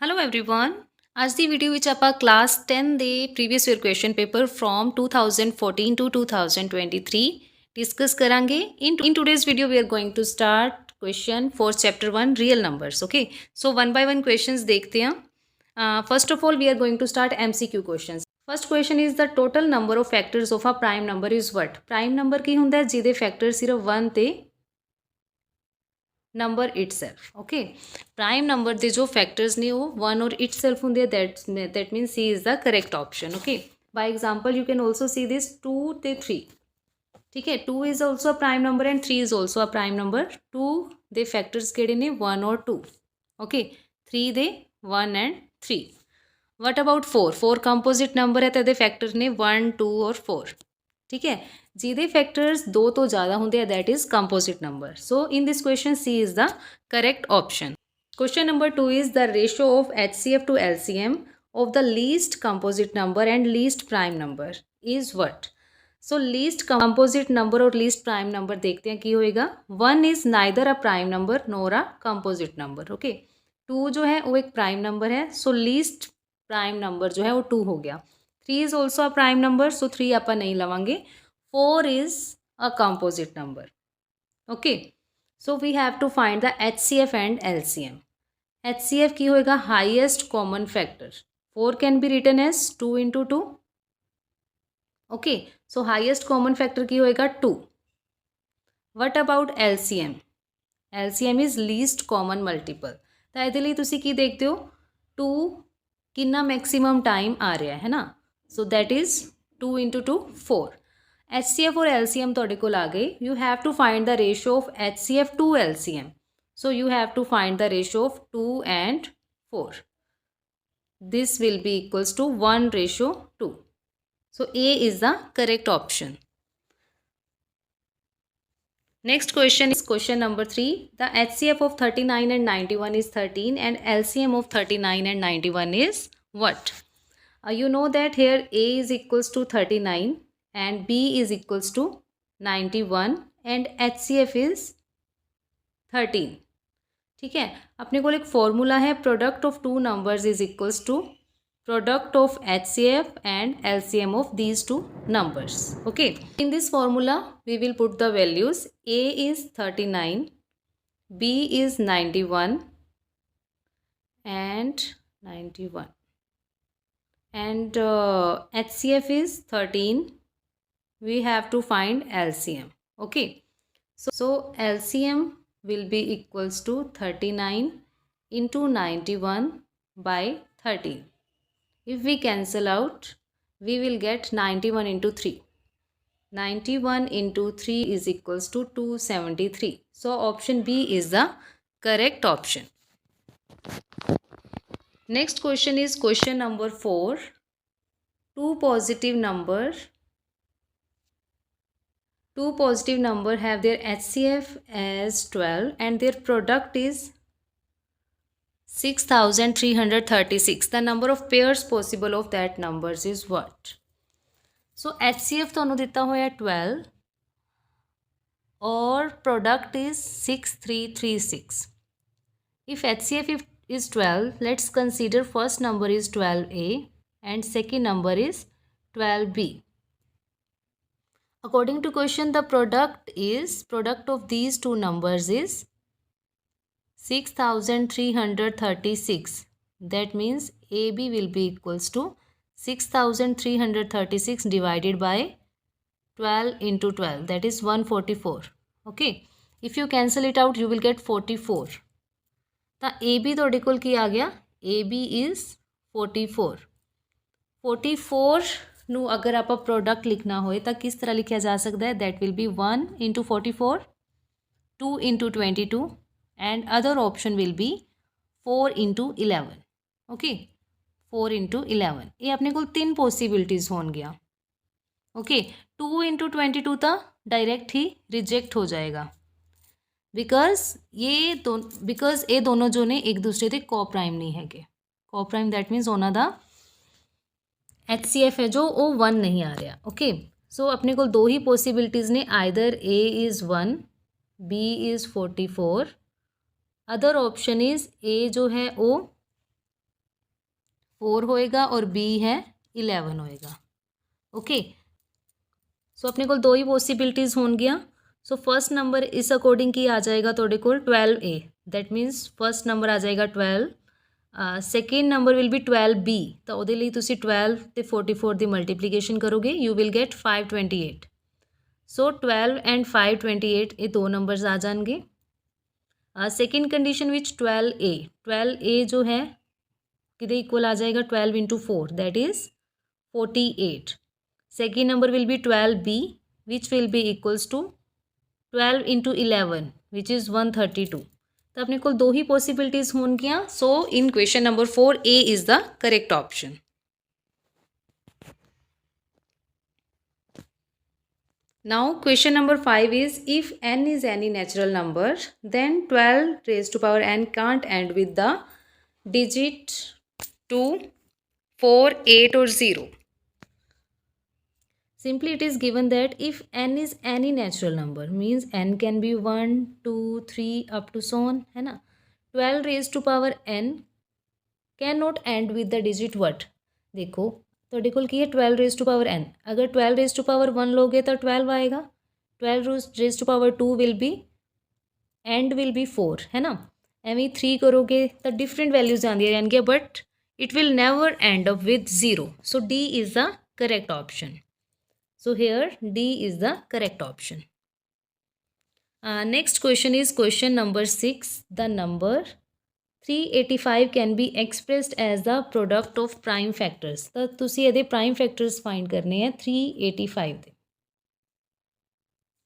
Hello everyone. आज ਦੀ video ਵਿੱਚ ਆਪਾਂ ਕਲਾਸ 10 ਦੇ previous year question paper from 2014 to 2023 discuss ਕਰਾਂਗੇ। In today's video we are going to start question for chapter 1 real numbers. Okay, so one by one questions देखते हैं। First of all we are going to start MCQ questions. First question is the total number of factors of a prime number is what. Prime number की हुंदा है जिहदे factor सिर्फ 1 ते number itself. Okay, prime number के जो factors ने वो 1 और इटसेल्फ होंगे, that mean C is the correct option. Okay, by example you can also see this 2 ते 3। ठीक है, 2 is also a prime number and 3 is also a prime number. 2 दे फैक्टर्स केड़े ने 1 और 2। ओके, 3 दे 1 and 3। What about 4। 4 composite number है तो दे फैक्टर ने 1 2 और 4। ठीक है, जिहदे फैक्टर्स 2 तो ज़्यादा होंगे that is composite number. So in this question C is the correct option. Question number 2 is the ratio of HCF to LCM of the least composite number and least prime number is what. So least composite number और least prime number देखते हैं कि होएगा। 1 is neither a prime number nor a composite number. Okay, 2 जो है वो एक prime number है, सो लीस्ट प्राइम नंबर जो है वो 2 हो गया। 3 is also a prime number, so 3 आप नहीं लवांगे। 4 is a composite number. Okay, so we have to find the HCF and LCM. HCF की होएगा highest common factor. 4 can be written as 2 into 2. Okay, so highest common factor की होएगा 2. What about LCM? LCM is least common multiple. तो ਇਹਦੇ ਲਈ ਤੁਸੀਂ ਕੀ ਦੇਖਦੇ ਹੋ, 2 ਕਿੰਨਾ ਮੈਕਸਿਮਮ ਟਾਈਮ ਆ ਰਿਹਾ ਹੈ ਨਾ, so that is 2 into 2 4। HCF और LCM ਤੁਹਾਡੇ ਕੋਲ ਆ ਗਏ। You have to find the ratio of HCF to LCM. So you have to find the ratio of 2 and 4. This will be equals to 1:2. So A is the correct option. Next question is question number 3. The HCF of 39 and 91 is 13 and LCM of 39 and 91 is what? You know that here A is equals to 39 and B is equals to 91 and HCF is 13। ठीक है, अपने को एक formula है, product of two numbers is equals to product of HCF and LCM of these two numbers. Okay, in this formula we will put the values. A is 39, B is 91 and 91 and HCF is 13. We have to find LCM. Okay, so LCM will be equals to 39 into 91 by 13. If we cancel out, we will get 91 into 3. 91 into 3 is equals to 273. So option B is the correct option. Next question is question number 4. Two positive number have their HCF as 12 and their product is 6336. The number of pairs possible of that numbers is what? So HCF ਤੁਹਾਨੂੰ ਦਿੱਤਾ ਹੋਇਆ 12 और product is 6336. If HCF is 12, let's consider first number is 12A and second number is 12B. According to question, the product of these two numbers is 6336. That means AB will be equals to 6336 divided by 12 into 12, that is 144. Okay, if you cancel it out you will get 44. तो AB ਤੁਹਾਡੇ ਕੋਲ ਕੀ ਆ ਗਿਆ, AB is 44. 44 ਨੂੰ अगर आप product लिखना होए तो किस तरह लिखा जा सकता है, that will be 1 into 44, 2 into 22 and other option will be 4 into 11. Okay, 4 into 11 ये अपने को 3 पॉसिबिलिटीज़ होंगियां। ओके, 2 into 22 तो डायरेक्ट ही रिजेक्ट हो जाएगा बिकॉज ये दोनों जो ने एक दूसरे के को प्राइम नहीं है। को प्राइम दैट मीनस उन्हों का HCF है जो वो 1 नहीं आ रहा। ओके, सो अपने को दो ही पॉसिबिलिटीज़ ने, either A is 1, B is 44, other option is A जो है वो 4 होएगा और B है 11 होएगा। ओके, सो अपने को 2 ही पॉसिबिलिटीज़ होणगियां। सो फर्स्ट नंबर इस अकॉर्डिंग की आ जाएगा तुहाडे कोल 12A, that means first number आ जाएगा 12। Second number will be 12B, तो ਉਹਦੇ ਲਈ ਤੁਸੀਂ 12 ਤੇ 44 ਦੀ ਮਲਟੀਪਲੀਕੇਸ਼ਨ ਕਰੋਗੇ, you will get 528। So 12 and 528 ਇਹ ਦੋ ਨੰਬਰਸ ਆ ਜਾਣਗੇ। सेकेंड कंडीशन विच 12A जो है किधे इक्वल आ जाएगा 12 into 4, that is 48। Second number will be 12B which will be equals to 12 into 11 which is 132। तो अपने को 2 ही पॉसिबिलिटीज़ होंगियां। So in question number 4 A is the correct option. Now question number 5 is, if n is any natural number, then 12 raised to power n can't end with the digit 2, 4, 8 or 0. Simply it is given that if n is any natural number, means n can be 1, 2, 3 up to so on, है ना। 12 raised to power n cannot end with the digit what? देखो ਤੁਹਾਡੇ ਕੋਲ ਕੀ ਹੈ 12 raise to power n, अगर 12 raise to power 1 लोगे तो 12 आएगा, 12 raise to power 2 will be and will be 4, है ना। एवं 3 करोगे तो डिफरेंट वैल्यूज आंदियां जाएंगे, but it will never end up with 0। So D is the correct option. So here D is the correct option. Next question is question number 6। The number 385 can be expressed as the product of prime factors. तो तुसी ये prime factors find करने हैं 385 दे।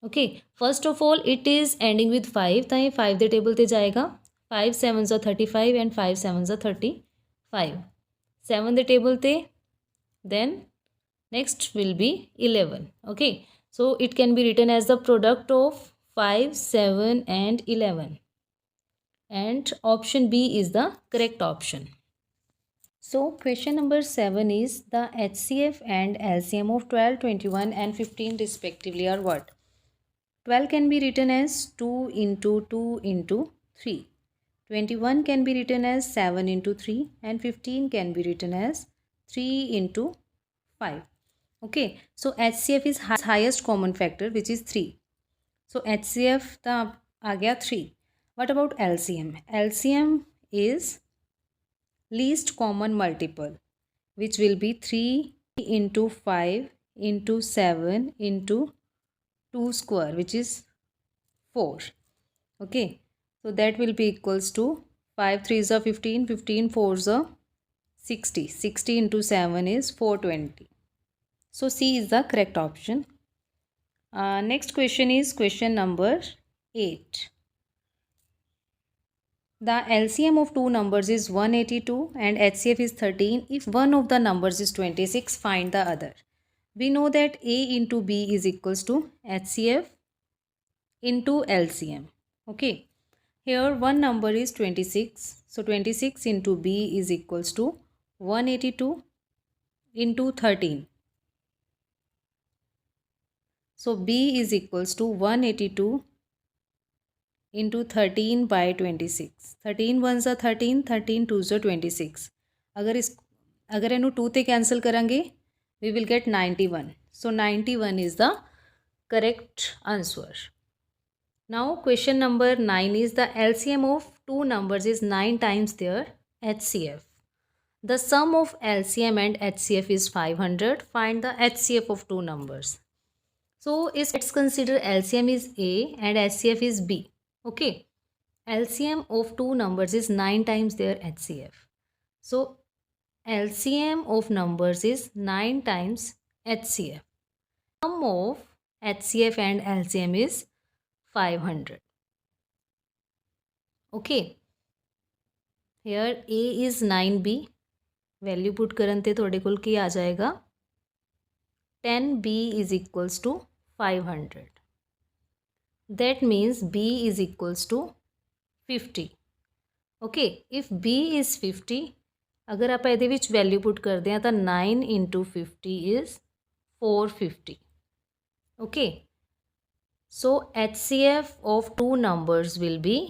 Okay, first of all it is ending with 5, तो ये 5 दे table ते जाएगा। 5 7 35 एंड 5 7 35, 7 दे टेबल ते, then next will be 11। Okay, so it can be written as the product of 5, 7 and 11, and option B is the correct option. So question number 7 is, the HCF and LCM of 12, 21 and 15 respectively are what? 12 can be written as 2 into 2 into 3. 21 can be written as 7 into 3 and 15 can be written as 3 into 5. Okay, so HCF is highest common factor which is 3. So HCF का आ गया 3. What about LCM? LCM is least common multiple, which will be 3 into 5 into 7 into 2 square, which is 4. Okay, so that will be equals to 5 3s are 15, 15 4s are 60. 60 into 7 is 420. So C is the correct option. Next question is question number 8. The LCM of two numbers is 182 and HCF is 13. If one of the numbers is 26, find the other. We know that A into B is equals to HCF into LCM. Okay, here one number is 26. So 26 into B is equals to 182 into 13. So B is equals to 182 into 13 by 26. 13 1s are 13, 13 2s are 26. अगर इनू 2 ते cancel करांगे we will get 91. So 91 is the correct answer. Now question number 9 is, the LCM of two numbers is 9 times their HCF. The sum of LCM and HCF is 500. Find the HCF of two numbers. So let's consider LCM is A and HCF is B. Okay, LCM of two numbers is 9 times their HCF. So LCM of numbers is 9 times HCF. Sum of HCF and LCM is 500. Okay, here A is 9B. Value put करन ते थोड़े कोल की आ जाएगा 10B is equals to 500. That means B is equals to 50. Okay, if B is 50, अगर आप ਇਹਦੇ ਵਿੱਚ वैल्यू पुट करते हैं तो 9 into 50 is 450. Okay, so HCF of two numbers will be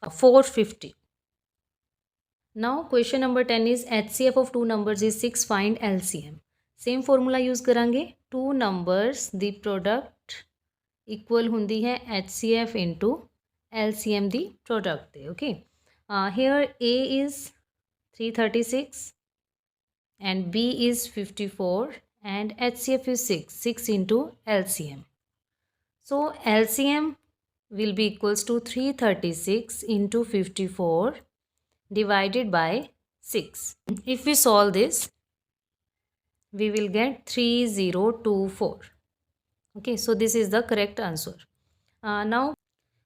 450. Now question number 10 is HCF of two numbers is 6, find LCM. Same formula use करांगे. Two numbers दी product equal हुंदी है HCF इंटू LCM दी product दे. Okay, here A is 336 and B is 54 and HCF is 6 into LCM. So LCM will be equals to 336 into 54 divided by 6. If we solve this, we will get 3024. Okay, so this is the correct answer. Now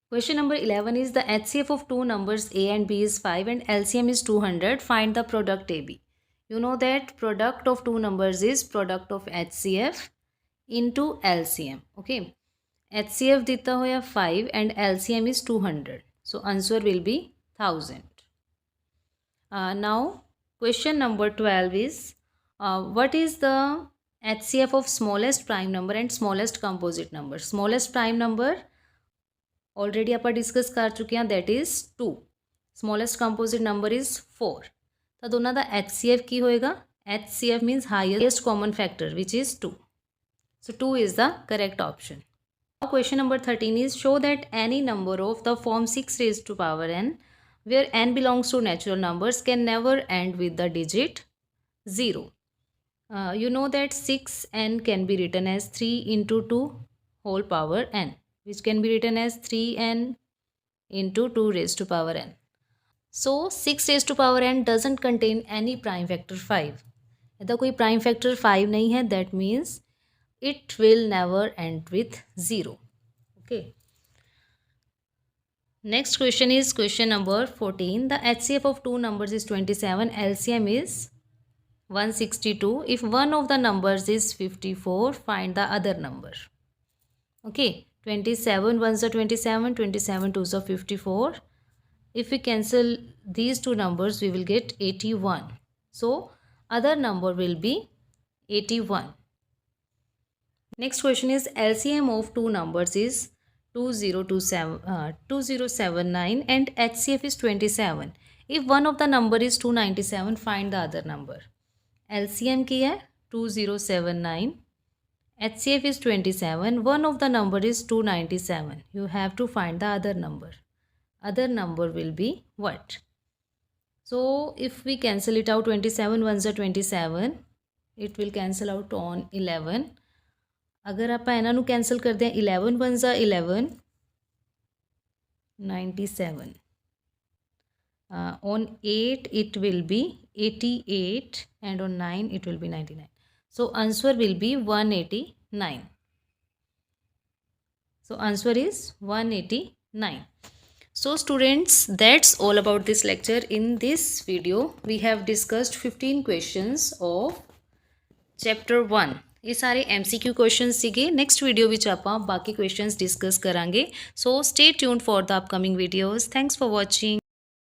question number 11 is the HCF of two numbers A and B is 5 and LCM is 200. Find the product AB. You know that product of two numbers is product of HCF into LCM. Okay, HCF दिता होया 5 and LCM is 200. So answer will be 1000. Now question number 12 is what is the HCF of smallest prime number and smallest composite number. Smallest prime number already ਆਪਾਂ discuss कर चुके हैं, that is 2. smallest composite number is 4. तो दोनों का HCF की होएगा. HCF means highest common factor which is 2. So 2 is the correct option. Now question number 13 is show that any number of the form 6 raised to power n where n belongs to natural numbers can never end with the digit 0. You know that 6n can be written as 3 into 2 whole power n, which can be written as 3n into 2 raised to power n. So 6 raised to power n doesn't contain any prime factor 5. यदि कोई prime factor 5 नहीं है, that means it will never end with 0. Okay. Next question is question number 14. The HCF of two numbers is 27. LCM is 162. If one of the numbers is 54, find the other number. Okay. 27 ones are 27. 27 twos are 54. If we cancel these two numbers, we will get 81. So other number will be 81. Next question is LCM of two numbers is 2079 and HCF is 27. If one of the number is 297, find the other number. LCM की है 2079, HCF is 27, one of the number is 297. You have to find the other number. Other number will be what? So if we cancel it out, 27 ones are 27, it will cancel out on 11. अगर आप इन्हों ਨੂੰ cancel कर दें, 11 ones are 11, 97. On 8 it will be 88 and on 9 it will be 99. So answer will be 189. So answer is 189. So students, that's all about this lecture. In this video we have discussed 15 questions of chapter 1. ये सारे MCQ question सीगे. Next video which आपां बाकी questions discuss करांगे. So stay tuned for the upcoming videos. Thanks for watching.